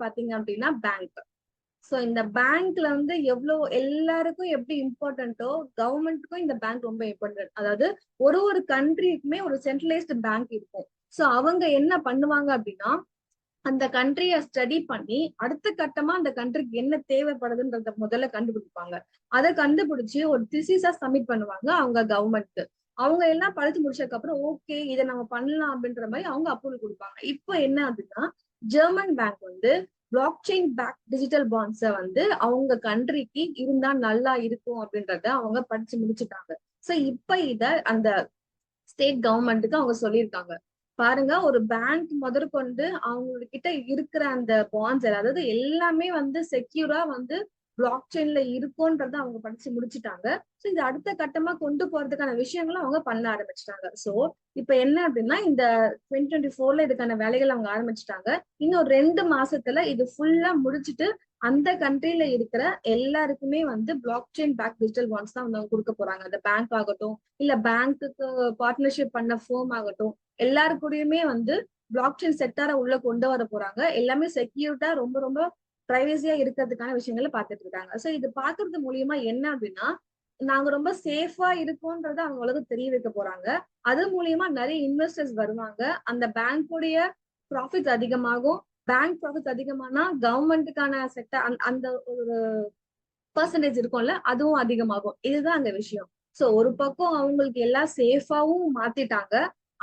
பாத்தீங்க அப்படின்னா bank. So இந்த பேங்க்ல வந்து எவ்வளவு எல்லாருக்கும் எப்படி இம்பார்ட்டன்ட்டோ கவர்மெண்ட்டுக்கும் இந்த பேங்க் ரொம்ப இம்பார்ட்டன்ட். அதாவது ஒரு ஒரு கண்ட்ரிக்குமே ஒரு சென்ட்ரலைஸ்டு பேங்க் இருக்கும். சோ அவங்க என்ன பண்ணுவாங்க அப்படின்னா அந்த கண்ட்ரிய ஸ்டடி பண்ணி அடுத்த கட்டமா அந்த கண்ட்ரிக்கு என்ன தேவைப்படுதுன்றத முதல்ல கண்டுபிடிப்பாங்க. அதை கண்டுபிடிச்சு ஒரு திசிஸா சப்மிட் பண்ணுவாங்க அவங்க கவர்மெண்ட்க்கு. அவங்க எல்லாம் படிச்சு முடிச்சதுக்கு அப்புறம் ஓகே இதை நம்ம பண்ணலாம் அப்படின்ற மாதிரி அவங்க அப்ரூவல் கொடுப்பாங்க. இப்போ என்ன அப்படின்னா ஜெர்மன் பேங்க் வந்து பிளாக் செயின் பேக் டிஜிட்டல் பாண்ட்ஸை வந்து அவங்க கண்ட்ரிக்கு இருந்தா நல்லா இருக்கும் அப்படின்றத அவங்க படிச்சு முடிச்சுட்டாங்க. சோ இப்ப இத அந்த ஸ்டேட் கவர்மெண்ட்டுக்கு அவங்க சொல்லியிருக்காங்க. பாருங்க ஒரு பேங்க் முதற்கொண்டு அவங்க கிட்ட இருக்கிற அந்த பாண்ட்ஸ் அதாவது எல்லாமே வந்து செக்யூரா வந்து பிளாக் செயின்ல இருக்கும்ன்றத அவங்க படிச்சு முடிச்சுட்டாங்க. ஸோ இது அடுத்த கட்டமா கொண்டு போறதுக்கான விஷயங்களும் அவங்க பண்ண ஆரம்பிச்சிட்டாங்க. ஸோ இப்ப என்ன அப்படின்னா இந்த 2024 இதுக்கான வேலைகள் அவங்க ஆரம்பிச்சிட்டாங்க. இன்னும் 2 மாசத்துல இது ஃபுல்லா முடிச்சுட்டு அந்த கண்ட்ரில இருக்கிற எல்லாருக்குமே வந்து block chain back digital bonds தான் வந்து அவங்க கொடுக்க போறாங்க. அந்த பேங்க் ஆகட்டும் இல்ல பேங்க்குக்கு பார்ட்னர்ஷிப் பண்ண ஃபோம் ஆகட்டும் எல்லாரு கூடயுமே வந்து பிளாக் செயின் செக்டாரை உள்ள கொண்டு வர போறாங்க. எல்லாமே செக்யூர்டா ரொம்ப ரொம்ப பிரைவசியா இருக்கிறதுக்கான விஷயங்களை பார்த்துட்டு இருக்காங்க. சோ இது பாக்குறது மூலியமா என்ன அப்படின்னா நாங்க ரொம்ப சேஃபா இருக்கோன்றத அவங்களுக்கு தெரிய வைக்க போறாங்க. அது மூலியமா நிறைய இன்வெஸ்டர்ஸ் வருவாங்க. அந்த பேங்கோடைய ப்ராஃபிட் அதிகமாகும். பேங்க் ப்ராஃபிட் அதிகமானா கவர்மெண்ட்டுக்கான செக்டர் அந்த ஒரு பர்சன்டேஜ் இருக்கும்ல அதுவும் அதிகமாகும். இதுதான் அந்த விஷயம். சோ ஒரு பக்கம் அவங்களுக்கு எல்லாம் சேஃபாவும் மாத்திட்டாங்க.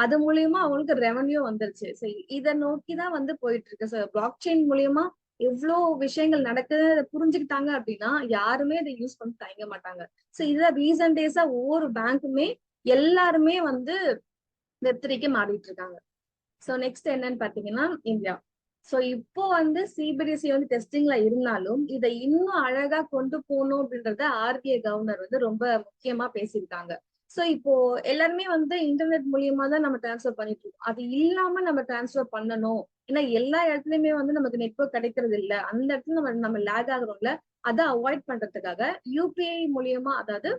அது மூலியமா அவங்களுக்கு ரெவன்யூ வந்துருச்சு. சோ இதை நோக்கிதான் வந்து போயிட்டு இருக்கு. சோ பிளாக் செயின் மூலியமா எவ்வளவு விஷயங்கள் நடக்குது அதை புரிஞ்சுக்கிட்டாங்க அப்படின்னா யாருமே அதை யூஸ் பண்ணி தயங்க மாட்டாங்க. சோ இதுதான் ரீசன்ட் டேஸா ஒவ்வொரு பேங்க்குமே எல்லாருமே வந்து வெப்3க்கு மாறிட்டு இருக்காங்க. சோ நெக்ஸ்ட் என்னன்னு பாத்தீங்கன்னா இந்தியா. சோ இப்போ வந்து சிபிஎஸ்இ வந்து டெஸ்டிங்ல இருந்தாலும் இதை இன்னும் அழகா கொண்டு போகணும் அப்படின்றத ஆர்பிஐ கவர்னர் வந்து ரொம்ப முக்கியமா பேசியிருக்காங்க. சோ இப்போ எல்லாருமே வந்து இன்டர்நெட் மூலியமா தான் நம்ம டிரான்ஸ்ஃபர் பண்ணிட்டு இருக்கோம். அது இல்லாம நம்ம டிரான்ஸ்ஃபர் பண்ணணும். ஏன்னா எல்லா இடத்துலயுமே வந்து நமக்கு நெட்வொர்க் கிடைக்கிறது இல்ல. அந்த இடத்துல நம்ம லேக் ஆகுறோம்ல. அதை அவாய்ட் பண்றதுக்காக யூபிஐ மூலியமா அதாவது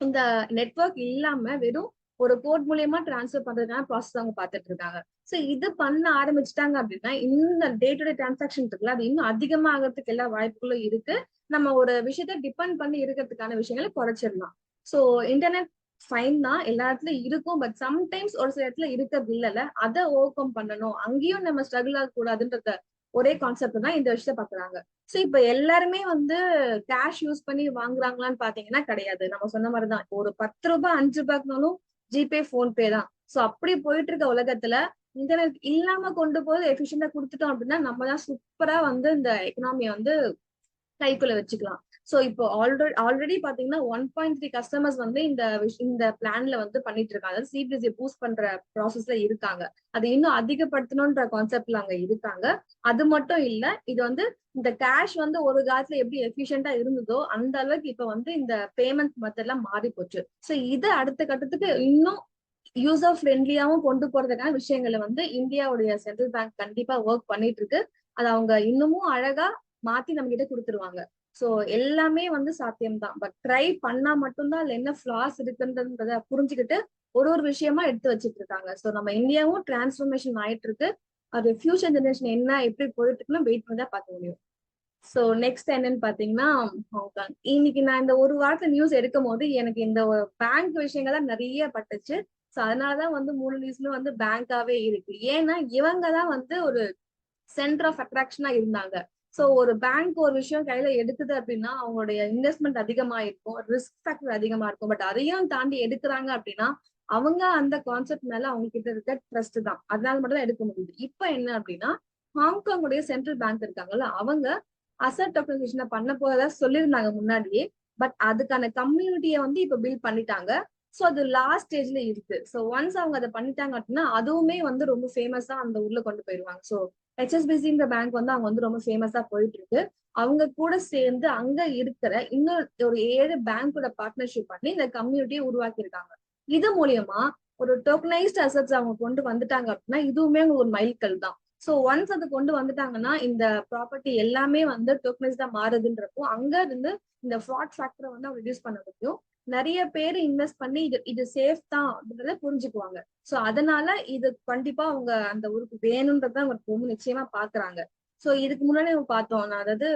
இந்த நெட்வொர்க் இல்லாம வெறும் ஒரு கோட் மூலியமா டிரான்ஸ்ஃபர் பண்றதுக்கான ப்ராசஸ் அவங்க பார்த்துட்டு இருக்காங்க. சோ இது பண்ண ஆரம்பிச்சுட்டாங்க அப்படின்னா இந்த டே டு டே டிரான்சாக்ஷன் இருக்குல்ல அது இன்னும் அதிகமாகிறதுக்கு எல்லா வாய்ப்புகளும் இருக்கு. நம்ம ஒரு விஷயத்த டிபெண்ட் பண்ணி இருக்கிறதுக்கான விஷயங்களை குறைச்சிடலாம். சோ இன்டர்நெட் ஃபைன் தான் எல்லா இடத்துலயும் இருக்கும். பட் சம்டைம்ஸ் ஒரு சில இடத்துல இருக்கிறது இல்லைல்ல அதை ஓவர் கம் பண்ணணும். அங்கேயும் நம்ம ஸ்ட்ரகிள் ஆகக்கூடாதுன்றத ஒரே கான்செப்ட் தான் இந்த விஷயத்த பாக்குறாங்க. சோ இப்ப எல்லாருமே வந்து கேஷ் யூஸ் பண்ணி வாங்குறாங்களான்னு பாத்தீங்கன்னா கிடையாது. நம்ம சொன்ன மாதிரிதான் ஒரு 10 ரூபாய் 5 ரூபாய்க்குனாலும் ஜிபே போன்பே தான். சோ அப்படி போயிட்டு இருக்க உலகத்துல இன்டர்நெட் இல்லாம கொண்டு போய் எஃபிஷியண்டா கொடுத்துட்டோம் அப்படின்னா நம்ம தான் சூப்பரா வந்து இந்த எக்கனாமியை வந்து கைக்குள்ள வச்சுக்கலாம். சோ இப்போ ஆல்ரெடி பாத்தீங்கன்னா 1.3 கஸ்டமர்ஸ் வந்து இந்த பிளான்ல வந்து பண்ணிட்டு இருக்காங்க. அதாவது சிபிஎஸ்இ பூஸ்ட் பண்ற ப்ராசஸ்ல இருக்காங்க. அதை இன்னும் அதிகப்படுத்தணும்ன்ற கான்செப்ட்ல அங்க இருக்காங்க. அது மட்டும் இல்ல இது வந்து இந்த கேஷ் வந்து ஒரு காலத்துல எப்படி எஃபிஷியண்டா இருந்ததோ அந்த அளவுக்கு இப்ப வந்து இந்த பேமெண்ட் மெத்தட்லாம் மாறி போச்சு. சோ இதை அடுத்த கட்டத்துக்கு இன்னும் யூசர் ஃப்ரெண்ட்லியாவும் கொண்டு போறதுக்கான விஷயங்களை வந்து இந்தியாவுடைய சென்ட்ரல் பேங்க் கண்டிப்பா ஒர்க் பண்ணிட்டு இருக்கு. அது அவங்க இன்னமும் அழகா மாத்தி நம்ம கிட்ட கொடுத்துருவாங்க. சோ எல்லாமே வந்து சாத்தியம்தான். பட் ட்ரை பண்ணா மட்டும்தான் அதுல என்ன ஃபிளாஸ் இருக்குன்றத புரிஞ்சுக்கிட்டு ஒரு ஒரு விஷயமா எடுத்து வச்சிட்டு இருக்காங்க. சோ நம்ம இந்தியாவும் டிரான்ஸ்ஃபர்மேஷன் ஆயிட்டு இருக்கு. அது ஃபியூச்சர் ஜெனரேஷன் என்ன எப்படி போயிட்டு இருக்குன்னு வெயிட் பண்ணி தான் பார்க்க முடியும். சோ நெக்ஸ்ட் என்னன்னு பாத்தீங்கன்னா ஹாங்காங். இன்னைக்கு நான் இந்த ஒரு வாரத்தை நியூஸ் எடுக்கும் போது எனக்கு இந்த பேங்க் விஷயங்கள் தான் நிறைய பட்டுச்சு. சோ அதனாலதான் வந்து 3 நியூஸ்ல வந்து பேங்காவே இருக்கு. ஏன்னா இவங்க தான் வந்து ஒரு சென்டர் ஆஃப் அட்ராக்ஷனா இருந்தாங்க. சோ ஒரு பேங்க் ஒரு விஷயம் கையில எடுக்குது அப்படின்னா அவங்களுடைய இன்வெஸ்ட்மெண்ட் அதிகமா இருக்கும், ரிஸ்க் ஃபேக்டர் அதிகமா இருக்கும். பட் அதையும் தாண்டி எடுக்கிறாங்க அப்படின்னா அவங்க அந்த கான்செப்ட் மேல அவங்க கிட்ட இருக்க ட்ரஸ்ட் தான். அதனால மட்டும் தான் எடுக்க முடியுது. இப்ப என்ன அப்படின்னா ஹாங்காங்குடைய சென்ட்ரல் பேங்க் இருக்காங்கல்ல அவங்க அசட் டோக்கனைசேஷனை பண்ண போறதா சொல்லியிருந்தாங்க முன்னாடியே. பட் அதுக்கான கம்யூனிட்டியை வந்து இப்ப பில்ட் பண்ணிட்டாங்க. சோ அது லாஸ்ட் ஸ்டேஜ்ல இருக்கு. சோ ஒன்ஸ் அவங்க அதை பண்ணிட்டாங்க அப்படின்னா அதுவுமே வந்து ரொம்ப ஃபேமஸா அந்த ஊர்ல கொண்டு போயிருவாங்க. சோ ஹெச்எஸ்பிசின்ற பேங்க் வந்து அவங்க வந்து ரொம்ப ஃபேமஸா போயிட்டு இருக்கு. அவங்க கூட சேர்ந்து அங்க இருக்கிற இன்னொரு ஒரு 7 பேங்கோட பார்ட்னர்ஷிப் பண்ணி இந்த கம்யூனிட்டியை உருவாக்கி இருக்காங்க. இது மூலியமா ஒரு டோக்கனைஸ்ட் அசட்ஸ் அவங்க கொண்டு வந்துட்டாங்க அப்படின்னா இதுவுமே ஒரு மைல்கல் தான். சோ ஒன்ஸ் அது கொண்டு வந்துட்டாங்கன்னா இந்த ப்ராப்பர்ட்டி எல்லாமே வந்து டோக்கனைஸ்டா மாறுதுன்றப்போ அங்க இருந்து இந்த ஃப்ராட் ஃபேக்டரை வந்து அவங்க ரிடியூஸ் பண்ண முடியும். நிறைய பேர் இன்வெஸ்ட் பண்ணி இது சேஃப் தான் அப்படின்றத புரிஞ்சுக்குவாங்க. சோ அதனால இது கண்டிப்பா அவங்க அந்த ஊருக்கு வேணும்ன்றத அவங்க ரொம்ப நிச்சயமா பாக்குறாங்க. சோ இதுக்கு முன்னாடி நம்ம பார்த்தோம், அதாவது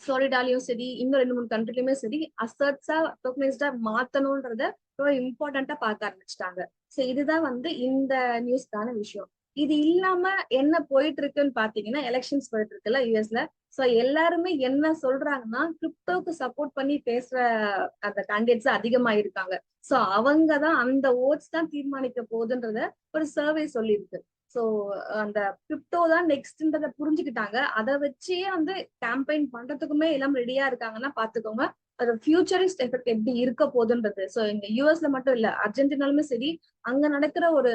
ஃப்ளோரிடாலயும் சரி, இன்னும் 2, 3 கண்ட்ரிலயுமே சரி, அசர்ட்ஸா டோக்கனைஸ்டா மாத்தணும்ன்றத ரொம்ப இம்பார்ட்டன்டா பார்க்க ஆரம்பிச்சுட்டாங்க. சோ இதுதான் வந்து இந்த நியூஸ்க்கான விஷயம். இது இல்லாம என்ன போயிட்டு இருக்குன்னு பாத்தீங்கன்னா, எலெக்ஷன்ஸ் போயிட்டு இருக்குல்ல யுஎஸ்ல. சோ எல்லாருமே என்ன சொல்றாங்கன்னா, கிரிப்டோக்கு சப்போர்ட் பண்ணி பேசுற அந்த கேண்டிடேட்ஸ் அதிகமா இருக்காங்க. சோ அவங்கதான் அந்த ஓட்ஸ் தான் தீர்மானிக்க போகுதுன்றத ஒரு சர்வே சொல்லியிருக்கு. சோ அந்த கிரிப்டோ தான் நெக்ஸ்ட்ன்றத புரிஞ்சுக்கிட்டாங்க. அத வச்சே வந்து கேம்பெயின் பண்றதுக்குமே எல்லாம் ரெடியா இருக்காங்கன்னா பாத்துக்கோங்க. அது ஃபியூச்சரிஸ்ட் எஃபெக்ட் எப்படி இருக்க போகுதுன்றது. சோ இங்க யுஎஸ்ல மட்டும் இல்ல, அர்ஜென்டினாலுமே சரி, அங்க நடக்கிற ஒரு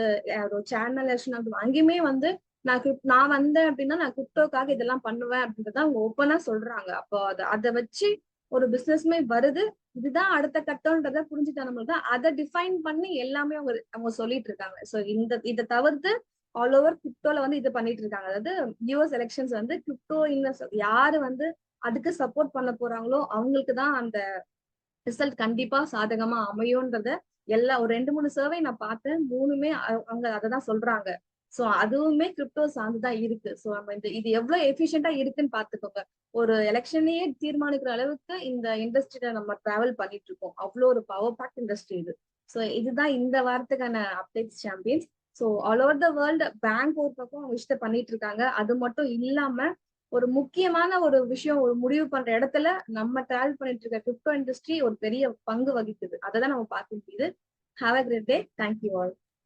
சேனல் எலெக்ஷன் அங்கேயுமே வந்து நான் வந்தேன் அப்படின்னா நான் கிரிப்டோக்காக இதெல்லாம் பண்ணுவேன் அப்படின்றத அவங்க ஓப்பனா சொல்றாங்க. அப்போ அதை வச்சு ஒரு பிசினஸ்மே வருது. இதுதான் அடுத்த கட்டம்ன்றத புரிஞ்சுட்டாங்க தான் அதை டிஃபைன் பண்ணி எல்லாமே அவங்க அவங்க சொல்லிட்டு இருக்காங்க. சோ இதை தவிர்த்து ஆல் ஓவர் கிரிப்டோல வந்து இது பண்ணிட்டு இருக்காங்க. அதாவது யூஎஸ் எலெக்ஷன்ஸ் வந்து கிரிப்டோ இன்வெஸ்டர் யாரு வந்து அதுக்கு சப்போர்ட் பண்ண போறாங்களோ அவங்களுக்கு தான் அந்த ரிசல்ட் கண்டிப்பா சாதகமா அமையும்ன்றத ஒரு 2, 3 சர்வே நான் பார்த்தேன். 3மே அவங்க அததான் சொல்றாங்க. சோ அதுவுமே கிரிப்டோ சார்ந்துதான் இருக்கு. சோ நம்ம இது எவ்வளவு எஃபிஷியன்டா இருக்குன்னு பாத்துக்கோங்க. ஒரு எலெக்ஷனையே தீர்மானிக்கிற அளவுக்கு இந்த இண்டஸ்ட்ரியில நம்ம டிராவல் பண்ணிட்டு இருக்கோம். அவ்வளவு ஒரு பவர் பேக் இண்டஸ்ட்ரி இது. சோ இதுதான் இந்த வாரத்துக்கான updates champions. So all over the world bank ஒரு பக்கம் அவங்க விஷயத்த பண்ணிட்டு இருக்காங்க. அது மட்டும் இல்லாம ஒரு முக்கியமான ஒரு விஷயம் ஒரு முடிவு பண்ற இடத்துல நம்ம டிராவல் பண்ணிட்டு இருக்க கிரிப்டோ இண்டஸ்ட்ரி ஒரு பெரிய பங்கு வகிக்குது. அதை தான் நம்ம பார்க்க முடியுது. Have a great day. Thank you all.